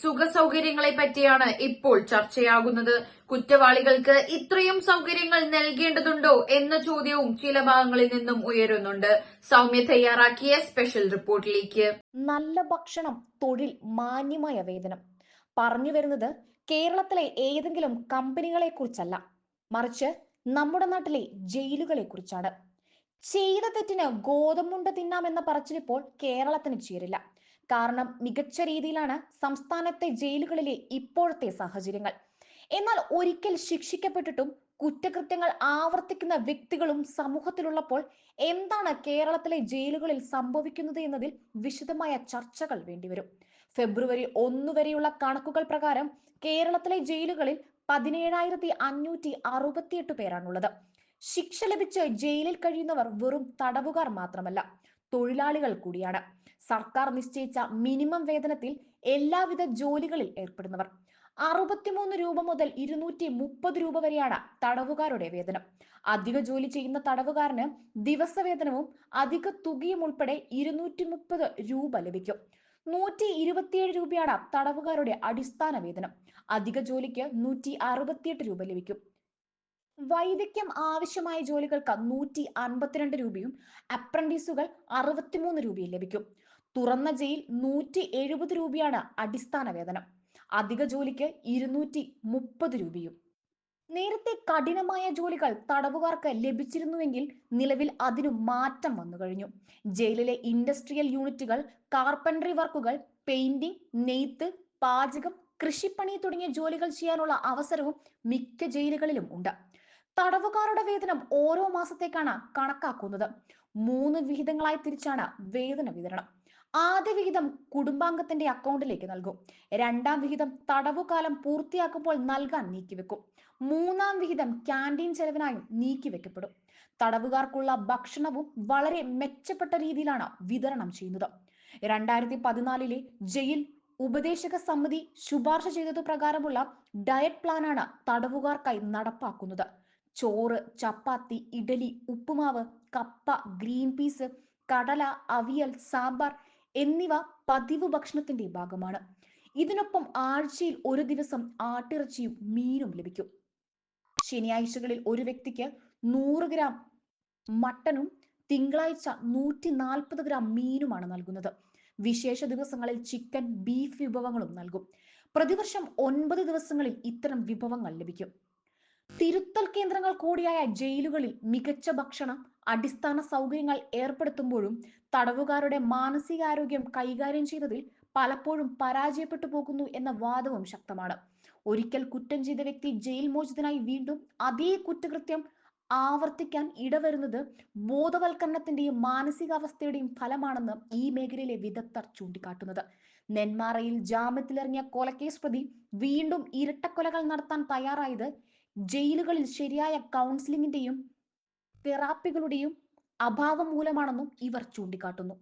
സുഖ സൗകര്യങ്ങളെ പറ്റിയാണ് ഇപ്പോൾ ചർച്ചയാകുന്നത്. കുറ്റവാളികൾക്ക് ഇത്രയും സൗകര്യങ്ങൾ നൽകേണ്ടതുണ്ടോ എന്ന ചോദ്യവും ചില ഭാഗങ്ങളിൽ നിന്നും ഉയരുന്നുണ്ട്. സൗമ്യ തയ്യാറാക്കിയ സ്പെഷ്യൽ റിപ്പോർട്ടിലേക്ക്. നല്ല ഭക്ഷണം, തൊഴിൽ, മാന്യമായ വേതനം. പറഞ്ഞു വരുന്നത് കേരളത്തിലെ ഏതെങ്കിലും കമ്പനികളെ കുറിച്ചല്ല, മറിച്ച് നമ്മുടെ നാട്ടിലെ ജയിലുകളെ കുറിച്ചാണ്. ചെയ്ത തെറ്റിന് ഗോതമ്പുണ്ട തിന്നാമെന്ന പറച്ചിലിപ്പോൾ കേരളത്തിന് ചേരില്ല. കാരണം മികച്ച രീതിയിലാണ് സംസ്ഥാനത്തെ ജയിലുകളിലെ ഇപ്പോഴത്തെ സാഹചര്യങ്ങൾ. എന്നാൽ ഒരിക്കൽ ശിക്ഷിക്കപ്പെട്ടിട്ടും കുറ്റകൃത്യങ്ങൾ ആവർത്തിക്കുന്ന വ്യക്തികളും സമൂഹത്തിലുള്ളപ്പോൾ എന്താണ് കേരളത്തിലെ ജയിലുകളിൽ സംഭവിക്കുന്നത് എന്നതിൽ വിശദമായ ചർച്ചകൾ വേണ്ടിവരും. ഫെബ്രുവരി 1 വരെയുള്ള കണക്കുകൾ പ്രകാരം കേരളത്തിലെ ജയിലുകളിൽ 17,568 പേരാണുള്ളത്. ശിക്ഷ ലഭിച്ച് ജയിലിൽ കഴിയുന്നവർ വെറും തടവുകാർ മാത്രമല്ല, തൊഴിലാളികൾ കൂടിയാണ്. സർക്കാർ നിശ്ചയിച്ച മിനിമം വേതനത്തിൽ എല്ലാവിധ ജോലികളിൽ ഏർപ്പെടുന്നവർ. 63 രൂപ മുതൽ 230 രൂപ വരെയാണ് തടവുകാരുടെ വേതനം. അധിക ജോലി ചെയ്യുന്ന തടവുകാരന് ദിവസവേതനവും അധിക തുകയും ഉൾപ്പെടെ 230 രൂപ ലഭിക്കും. 127 രൂപയാണ് തടവുകാരുടെ അടിസ്ഥാന വേതനം. അധിക ജോലിക്ക് 168 രൂപ ലഭിക്കും. വൈദഗ്ധ്യം ആവശ്യമായ ജോലികൾക്ക് 152 രൂപയും അപ്രന്റീസുകൾ 63 രൂപയും ലഭിക്കും. തുറന്ന ജയിൽ 170 രൂപയാണ് അടിസ്ഥാന വേതനം. അധിക ജോലിക്ക് 230 രൂപയും. നേരത്തെ കഠിനമായ ജോലികൾ തടവുകാർക്ക് ലഭിച്ചിരുന്നുവെങ്കിൽ നിലവിൽ അതിനു മാറ്റം വന്നു കഴിഞ്ഞു. ജയിലിലെ ഇൻഡസ്ട്രിയൽ യൂണിറ്റുകൾ, കാർപ്പൻട്രി വർക്കുകൾ, പെയിന്റിംഗ്, നെയ്ത്ത്, പാചകം, കൃഷിപ്പണി തുടങ്ങിയ ജോലികൾ ചെയ്യാനുള്ള അവസരവും മിക്ക ജയിലുകളിലും ഉണ്ട്. തടവുകാരുടെ വേതനം ഓരോ മാസത്തേക്കാണ് കണക്കാക്കുന്നത്. 3 വിഹിതങ്ങളായി തിരിച്ചാണ് വേതന വിതരണം. ആദ്യ വിഹിതം കുടുംബാംഗത്തിന്റെ അക്കൗണ്ടിലേക്ക് നൽകും. രണ്ടാം വിഹിതം തടവുകാലം പൂർത്തിയാക്കുമ്പോൾ നൽകാൻ നീക്കിവെക്കും. മൂന്നാം വിഹിതം ക്യാൻറ്റീൻ ചെലവിനായും നീക്കിവെക്കപ്പെടും. തടവുകാർക്കുള്ള ഭക്ഷണവും വളരെ മെച്ചപ്പെട്ട രീതിയിലാണ് വിതരണം ചെയ്യുന്നത്. 2014 ജയിൽ ഉപദേശക സമിതി ശുപാർശ ചെയ്തതു പ്രകാരമുള്ള ഡയറ്റ് പ്ലാനാണ് തടവുകാർക്കായി നടപ്പാക്കുന്നത്. ചോറ്, ചപ്പാത്തി, ഇഡലി, ഉപ്പുമാവ്, കപ്പ, ഗ്രീൻ പീസ്, കടല, അവിയൽ, സാമ്പാർ എന്നിവ പതിവ് ഭക്ഷണത്തിന്റെ ഭാഗമാണ്. ഇതിനൊപ്പം ആഴ്ചയിൽ ഒരു ദിവസം ആട്ടിറച്ചിയും മീനും ലഭിക്കും. ശനിയാഴ്ചകളിൽ ഒരു വ്യക്തിക്ക് 100 ഗ്രാം മട്ടനും തിങ്കളാഴ്ച 140 ഗ്രാം മീനുമാണ് നൽകുന്നത്. വിശേഷ ദിവസങ്ങളിൽ ചിക്കൻ, ബീഫ് വിഭവങ്ങളും നൽകും. പ്രതിവർഷം 9 ദിവസങ്ങളിൽ ഇത്തരം വിഭവങ്ങൾ ലഭിക്കും. തിരുത്തൽ കേന്ദ്രങ്ങൾ കൂടിയായ ജയിലുകളിൽ മികച്ച ഭക്ഷണം, അടിസ്ഥാന സൗകര്യങ്ങൾ ഏർപ്പെടുത്തുമ്പോഴും തടവുകാരുടെ മാനസികാരോഗ്യം കൈകാര്യം ചെയ്യുന്നതിൽ പലപ്പോഴും പരാജയപ്പെട്ടു പോകുന്നു എന്ന വാദവും ശക്തമാണ്. ഒരിക്കൽ കുറ്റം ചെയ്ത വ്യക്തി ജയിൽ മോചിതനായി വീണ്ടും അതേ കുറ്റകൃത്യം ആവർത്തിക്കാൻ ഇടവരുന്നത് ബോധവൽക്കരണത്തിന്റെയും മാനസികാവസ്ഥയുടെയും ഫലമാണെന്ന് ഈ മേഖലയിലെ വിദഗ്ധർ ചൂണ്ടിക്കാട്ടുന്നത്. നെന്മാറയിൽ ജാമ്യത്തിലിറങ്ങിയ കൊലക്കേസ് പ്രതി വീണ്ടും ഇരട്ടക്കൊലകൾ നടത്താൻ തയ്യാറായത് ജയിലുകളിൽ ശരിയായ കൗൺസിലിംഗിന്റെയും തെറാപ്പികളുടെയും അഭാവം മൂലമാണെന്നും ഇവർ ചൂണ്ടിക്കാട്ടുന്നു.